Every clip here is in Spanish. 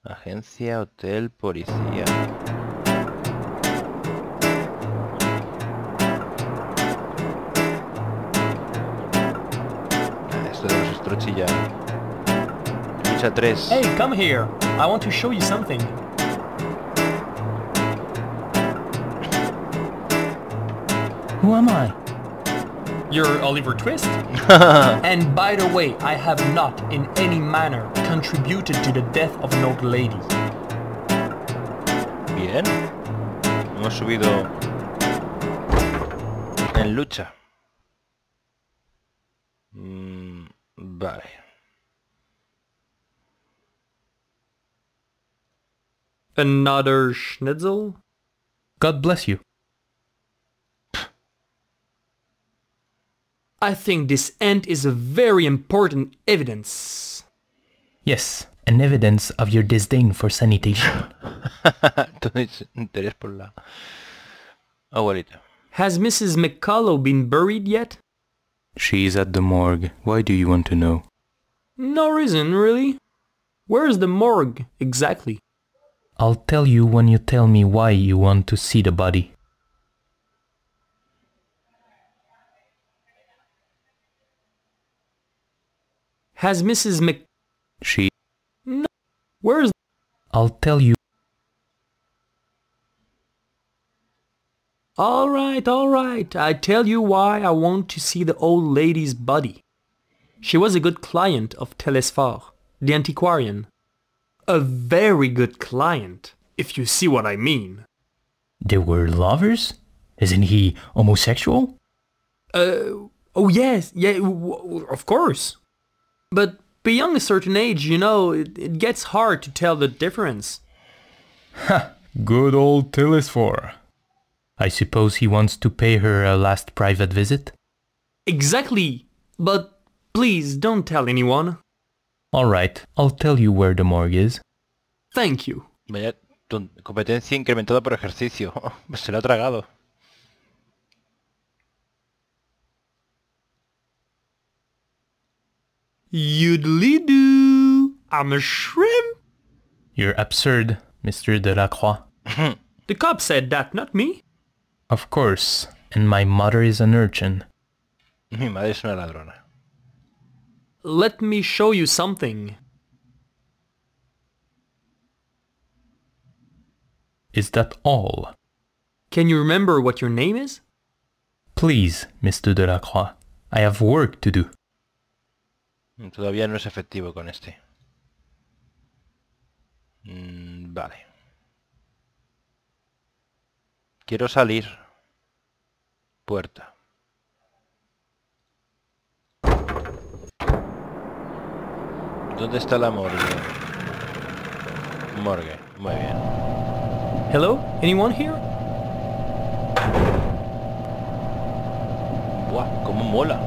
Agencia, hotel, policía. Esto de los estrochi ya. Escucha 3. Hey, come here. I want to show you something. Who am I? You're Oliver Twist? And by the way, I have not in any manner contributed to the death of an old lady. Bien. Hemos subido en lucha. Vale. Another schnitzel? God bless you. I think this end is a very important evidence. Yes, an evidence of your disdain for sanitation. Entonces, interés por la abuelita. Has Mrs. McCullough been buried yet? She's at the morgue. Why do you want to know? No reason, really. Where is the morgue, exactly? I'll tell you when you tell me why you want to see the body. Has Mrs. She... No. Where is... I'll tell you... Alright. I tell you why I want to see the old lady's body. She was a good client of Telesphore, the antiquarian. A very good client, if you see what I mean. They were lovers? Isn't he homosexual? Oh yes, yeah, of course. But beyond a certain age, you know, it gets hard to tell the difference. Ha! Good old Telesphore. I suppose he wants to pay her a last private visit? Exactly. But please don't tell anyone. Alright, I'll tell you where the morgue is. Thank you. Vaya, competencia incrementada por ejercicio. Se lo ha tragado. Yoodly-doo. I'm a shrimp. You're absurd, Mr. Delacroix. The cop said that, not me. Of course, and my mother is an urchin. Mi madre es una ladrona. Let me show you something. Is that all? Can you remember what your name is? Please, Mr. Delacroix, I have work to do. Todavía no es efectivo con este. Vale. Quiero salir. Puerta. ¿Dónde está la morgue? Morgue, muy bien. Hello? Anyone here? Buah, cómo mola.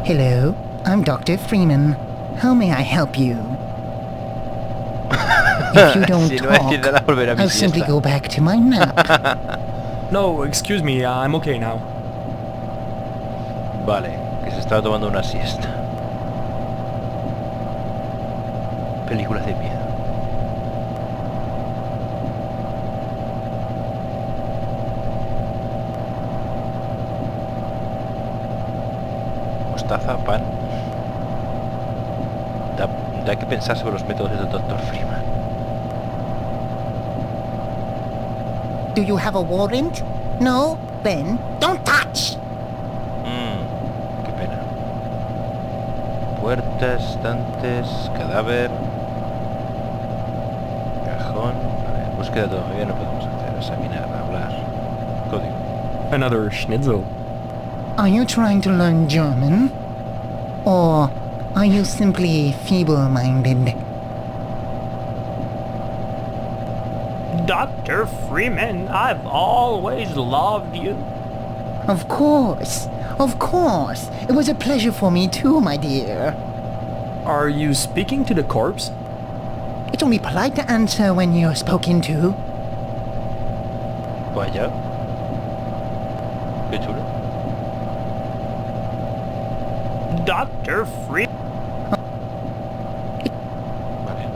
Hello, I'm Dr. Freeman. How may I help you? If you don't Si no voy a decir nada, talk, volveré a mi I'll simply siesta. go back to my nap. No, excuse me, I'm okay now. Vale, que se estaba tomando una siesta. Películas de miedo. Mostaza, pan. Da que pensar sobre los métodos del Dr. Freeman. Do you have a warrant? No? Then don't touch! Qué pena. Puertas, estantes, cadáver. Cajón. Vale, búsqueda todavía no podemos hacer. Examinar, hablar. Código. Another schnitzel. Are you trying to learn German? Or are you simply feeble-minded? Dr. Freeman, I've always loved you. Of course. Of course. It was a pleasure for me too, my dear. Are you speaking to the corpse? It's only polite to answer when you're spoken to. Vaya. Qué chulo. Dr. Freeman. Vale.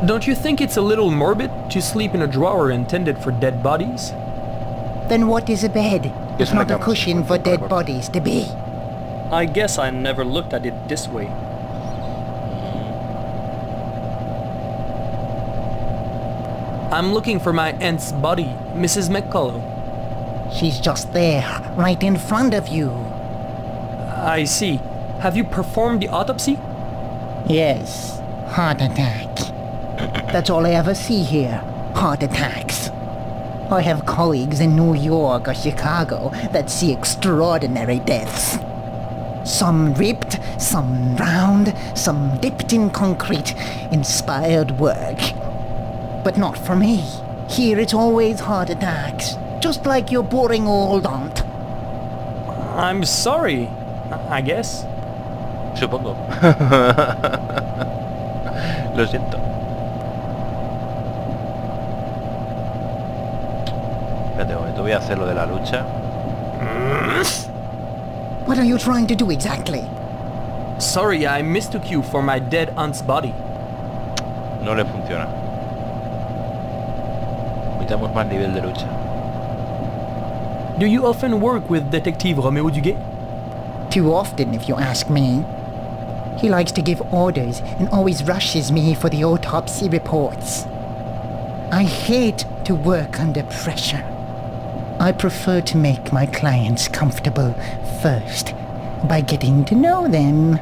Don't you think it's a little morbid to sleep in a drawer intended for dead bodies? Then what is a bed? It's It's not a like a- cushion for dead bodies to be. I guess I never looked at it this way. I'm looking for my aunt's body, Mrs. McCullough. She's just there, right in front of you. I see. Have you performed the autopsy? Yes, heart attack. That's all I ever see here, heart attacks. I have colleagues in New York or Chicago that see extraordinary deaths. Some ripped, some round, some dipped in concrete, inspired work. But not for me. Here it's always heart attacks, just like your boring old aunt. I'm sorry, I guess. Supongo. Lo siento. Espérate un momento, voy a hacer lo de la lucha. What are you trying to do exactly? Sorry, I mistook you for my dead aunt's body. No le funciona. Necesitamos más nivel de lucha. Do you often work with Detective Roméo Duguay? Too often, if you ask me. He likes to give orders and always rushes me for the autopsy reports. I hate to work under pressure. I prefer to make my clients comfortable first by getting to know them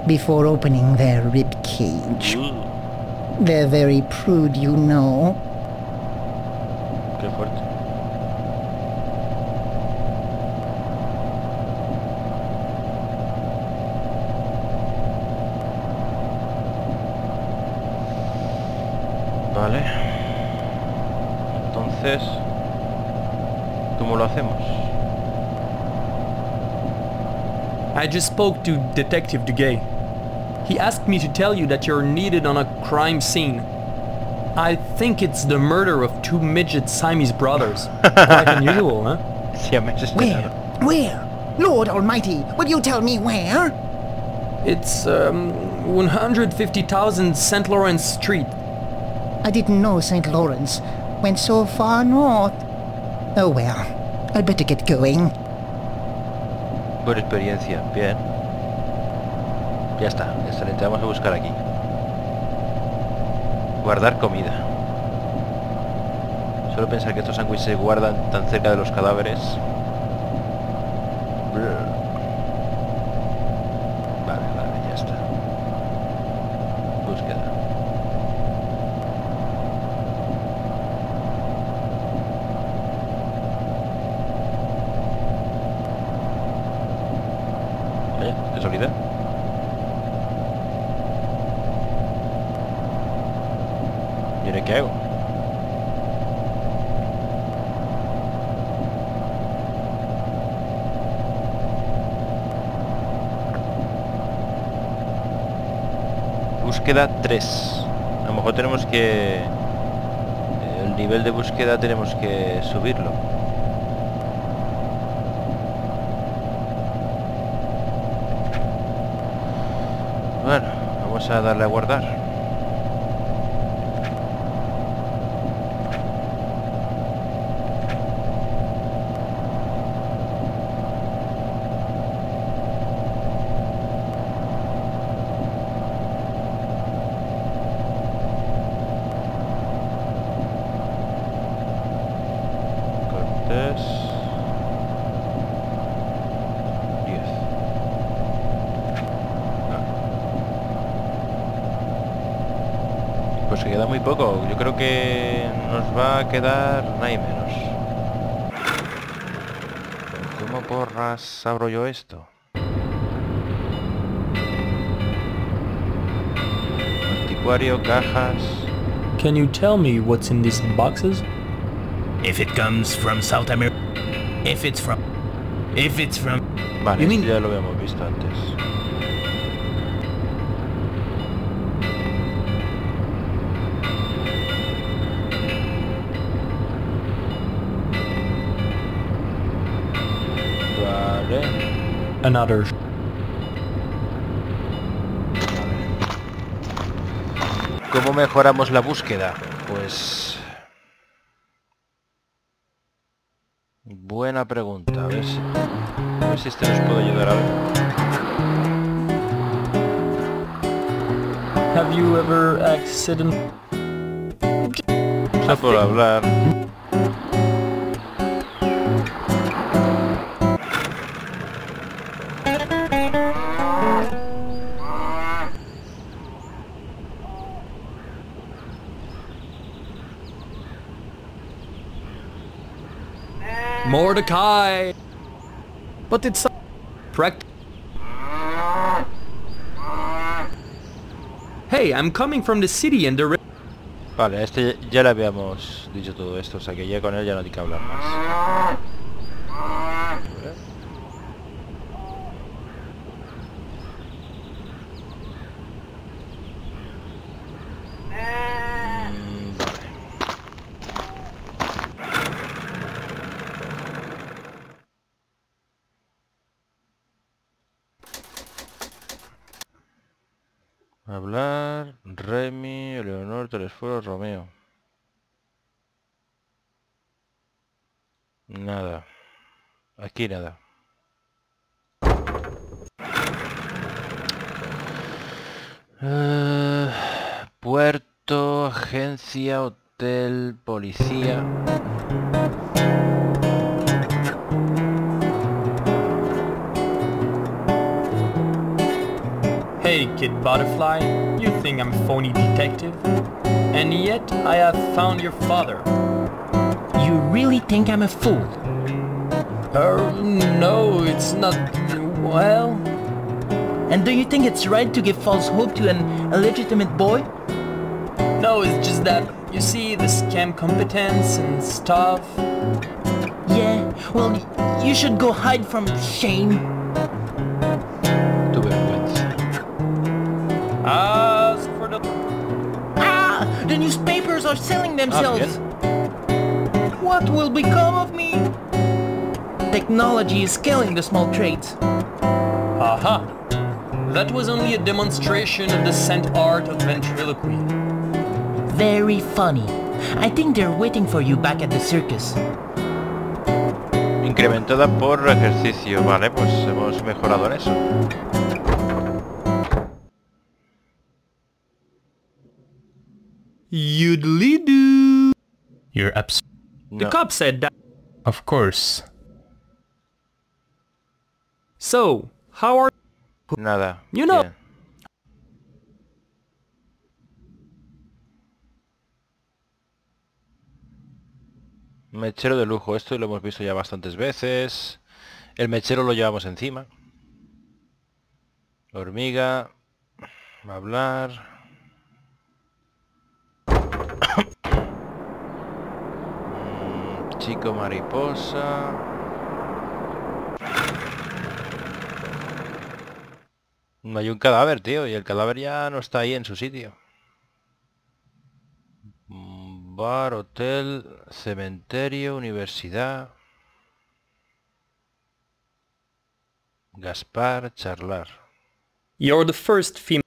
before opening their rib cage. They're very prude, you know. Qué fuerte. Vale. Entonces, ¿cómo lo hacemos? I just spoke to Detective Duguay. He asked me to tell you that you're needed on a crime scene. I think it's the murder of two midget Siamese brothers. Quite unusual, huh? Sí, me has Where? esperado. Where? Lord Almighty, will you tell me where? It's 150,000 St. Lawrence Street. I didn't know St. Lawrence went so far north. Oh well, I'd better get going. Por experiencia, bien. Ya está, excelente, vamos a buscar aquí. Guardar comida. Solo pensar que estos sándwiches se guardan tan cerca de los cadáveres. Brr. Vale, vale, ya está. Búsqueda. Vaya, casualidad. ¿Y ahora qué hago? Búsqueda 3. A lo mejor tenemos que... el nivel de búsqueda tenemos que subirlo. Bueno, vamos a darle a guardar. Cortés. 10. queda muy poco. Yo creo que nos va a quedar nada y menos. ¿Cómo porras abro yo esto? Anticuario, cajas... Can you tell me what's in these boxes? If it comes from South America. If it's from... Vale, You esto mean- ya lo habíamos visto antes. Vale. Another. ¿Cómo mejoramos la búsqueda? Pues... buena pregunta. A ver si este nos puede ayudar a ver. Have you ever accident? Ya por hablar. Mordecai! But it's... Hey, I'm coming from the city and the... Vale, a este ya le habíamos dicho todo esto, o sea que ya con él ya no hay que hablar más. Hablar, Remy, Eleonor, Telesforo, Romeo. Nada. Aquí nada. Puerto, agencia, hotel, policía. Hey, Kid Butterfly, you think I'm a phony detective? And yet, I have found your father. You really think I'm a fool? No, it's not... well... And do you think it's right to give false hope to an illegitimate boy? No, it's just that, you see, the scam competence and stuff... Yeah, well, you should go hide from shame. Tu vergüenza. As for the... Ah! The newspapers are selling themselves! Bien. What will become of me? Technology is killing the small trades. Aha! That was only a demonstration of the scent art of ventriloquy. Very funny. I think they're waiting for you back at the circus. Incrementada por ejercicio. Vale, pues hemos mejorado en eso. Yoodly-doo! You're The No. cop said that. Of course. So, how are... Nada. You know- Bien. Mechero de lujo. Esto lo hemos visto ya bastantes veces. El mechero lo llevamos encima. Hormiga. Hablar. Chico mariposa. No hay un cadáver, tío, y el cadáver ya no está ahí en su sitio. Bar, hotel, cementerio, universidad. Gaspar, charlar. You're the first female...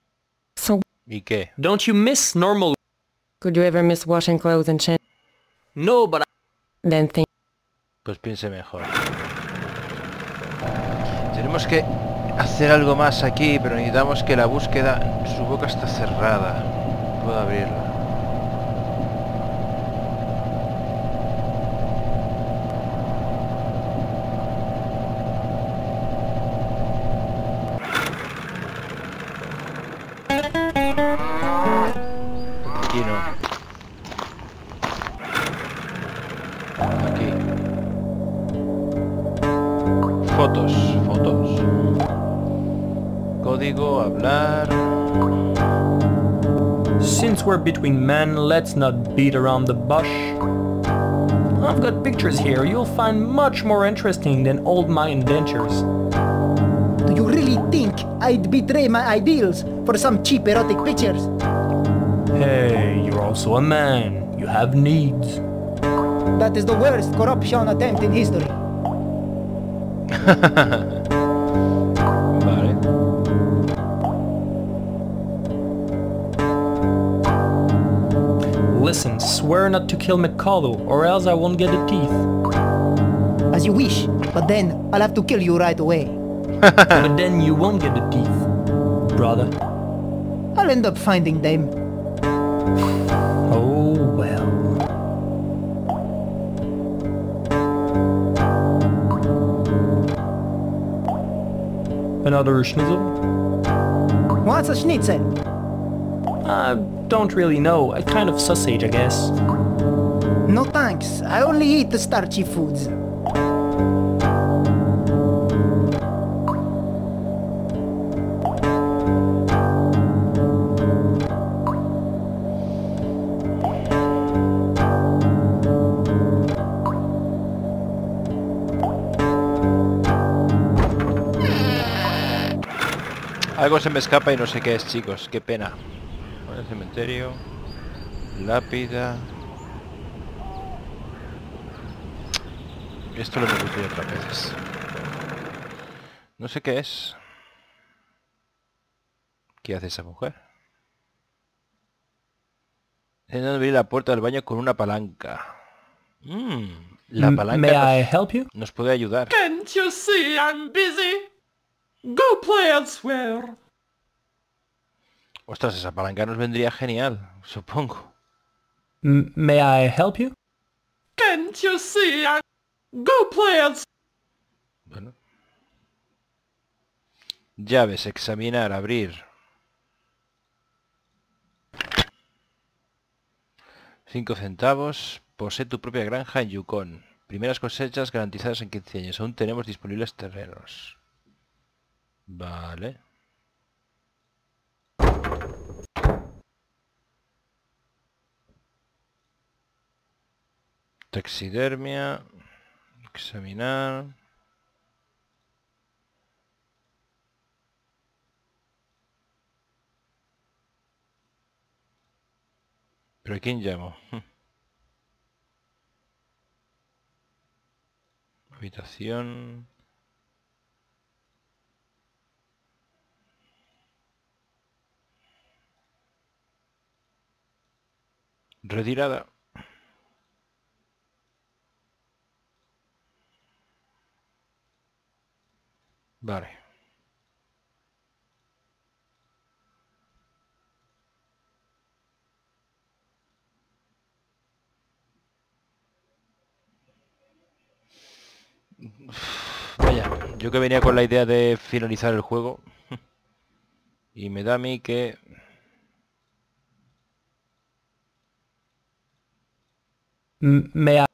So, ¿Y qué? Don't you miss normal... could you ever miss washing clothes and shit? No, but Then think. Pues piense mejor. Tenemos que hacer algo más aquí, pero necesitamos que la búsqueda... Su boca está cerrada. Puedo abrirla. Aquí no. Fotos. Fotos. Código, hablar. Since we're between men, let's not beat around the bush. I've got pictures here you'll find much more interesting than old my indentures. Do you really think I'd betray my ideals for some cheap erotic pictures? Hey, you're also a man. You have needs. That is the worst corruption attempt in history. Vale. Listen, swear not to kill McCullough, or else I won't get the teeth. As you wish, but then I'll have to kill you right away. But then you won't get the teeth, brother. I'll end up finding them. Oh well. Another schnitzel? What's a schnitzel? I don't really know. A kind of sausage, I guess. No thanks, I only eat the starchy foods. Algo se me escapa y no sé qué es, chicos. Qué pena. Bueno, el cementerio. Lápida. Esto lo hemos visto ya otras veces. No sé qué es. ¿Qué hace esa mujer? Intentando abrir la puerta del baño con una palanca. La palanca May I help you? nos puede ayudar. Can't you see I'm busy? Go play elsewhere. Ostras, esa palanca nos vendría genial, supongo. May I help you? Can't you see I'm... Go play elsewhere. Bueno. Llaves, examinar, abrir. 5 centavos. Posee tu propia granja en Yukon. Primeras cosechas garantizadas en 15 años. Aún tenemos disponibles terrenos. Vale. Taxidermia. Examinar. ¿Pero a quién llamo? Habitación. Retirada. Vale. Vaya, yo que venía con la idea de finalizar el juego y me da a mí que... May I...